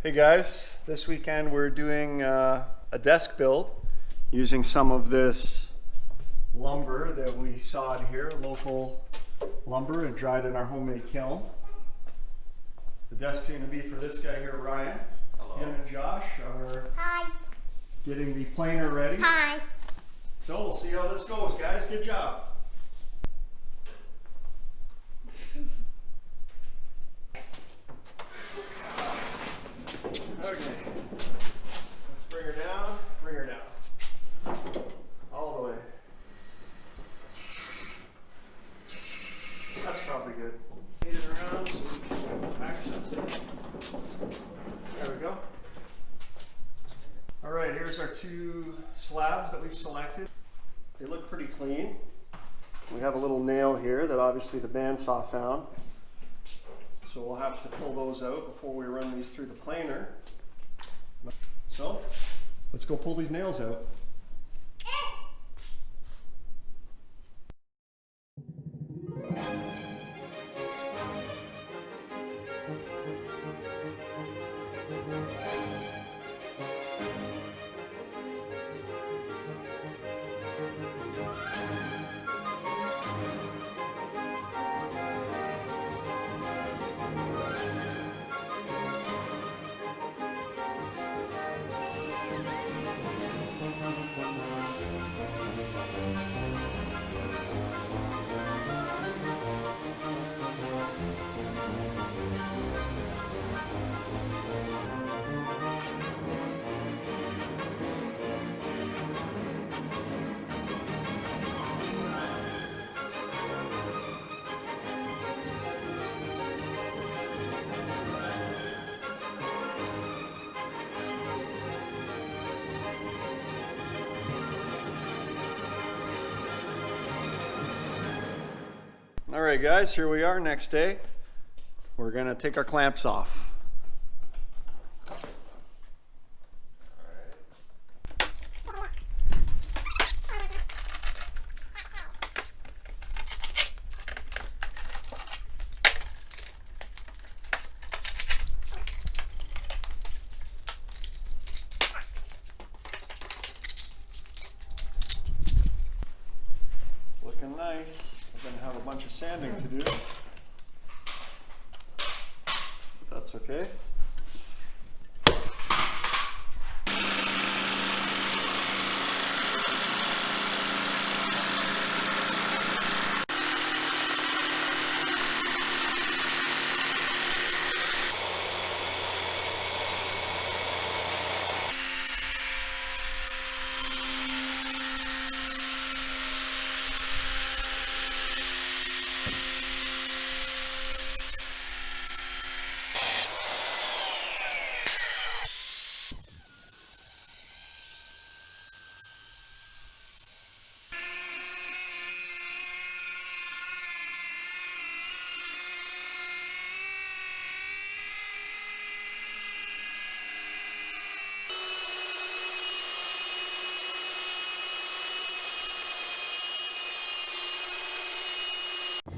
Hey guys, this weekend we're doing a desk build using some of this lumber that we sawed here, local lumber and dried in our homemade kiln. The desk's going to be for this guy here, Ryan. Hello. Him and Josh are getting the planer ready. Hi. So we'll see how this goes, guys. Good job. Okay, let's bring her down, all the way. That's probably good. Feed it around so we can access it. There we go. All right, here's our two slabs that we've selected. They look pretty clean. We have a little nail here that obviously the bandsaw found. So we'll have to pull those out before we run these through the planer. So, let's go pull these nails out. All right guys, here we are next day. We're gonna take our clamps off. It's looking nice. We're going to have a bunch of sanding to do, but that's okay.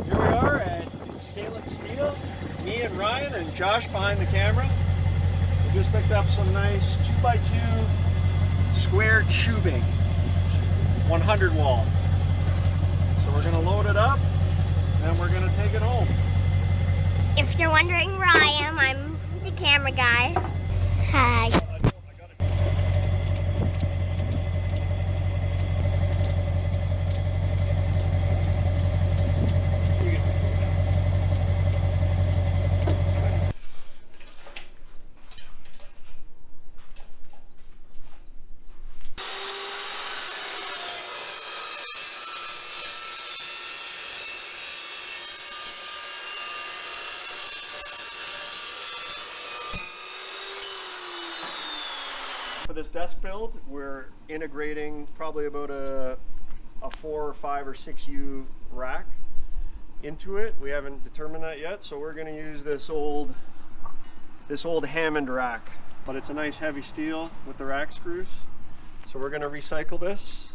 Here we are at Salem Steel, me and Ryan and Josh behind the camera. We just picked up some nice 2x2 square tubing, 100 wall. So we're gonna load it up and we're gonna take it home. If you're wondering where I am, I'm the camera guy. Hi. For this desk build, we're integrating probably about a 4 or 5 or 6U rack into it. We haven't determined that yet, so we're going to use this old Hammond rack, but it's a nice heavy steel with the rack screws. So we're going to recycle this.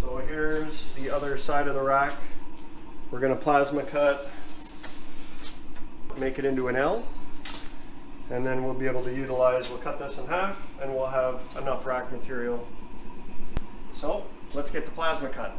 So here's the other side of the rack. We're going to plasma cut, make it into an L. And then we'll be able to utilize, we'll cut this in half and we'll have enough rack material. So let's get the plasma cut.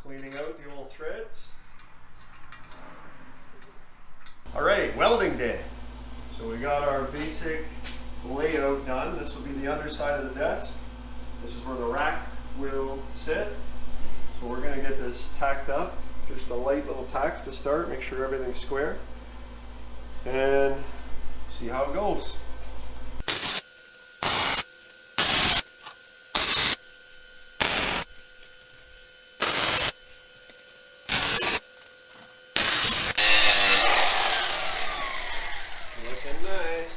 Cleaning out the old threads. All right, welding day. So we got our basic layout done. This will be the underside of the desk. This is where the rack will sit. So we're gonna get this tacked up. Just a light little tack to start, make sure everything's square. And see how it goes. Looking nice.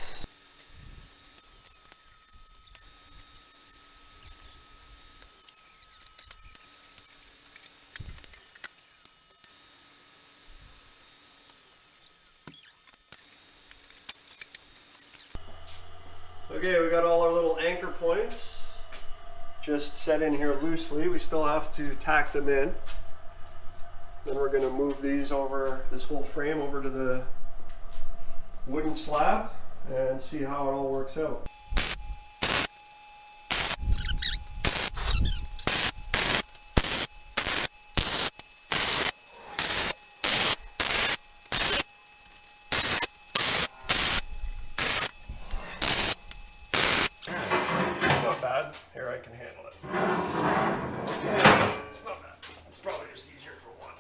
Okay, we got all our little anchor points just set in here loosely. We still have to tack them in. Then we're going to move these over, this whole frame over to the wooden slab and see how it all works out. Not bad. Here, I can handle it. Yeah, it's not bad. It's probably just easier for one.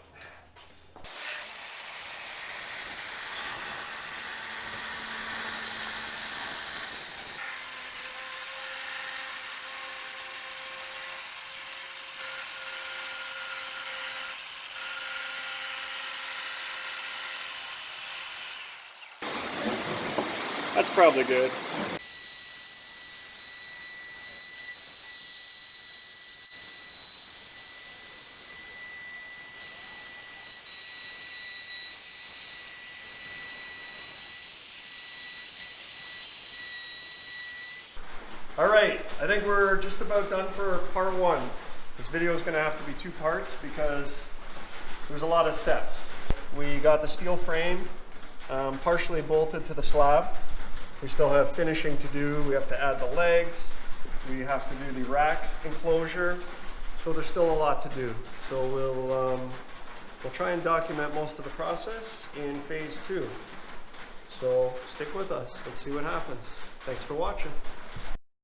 That's probably good. All right, I think we're just about done for part one. This video is going to have to be two parts because there's a lot of steps. We got the steel frame partially bolted to the slab. We still have finishing to do. We have to add the legs. We have to do the rack enclosure. So there's still a lot to do. So we'll try and document most of the process in phase two. So stick with us. Let's see what happens. Thanks for watching.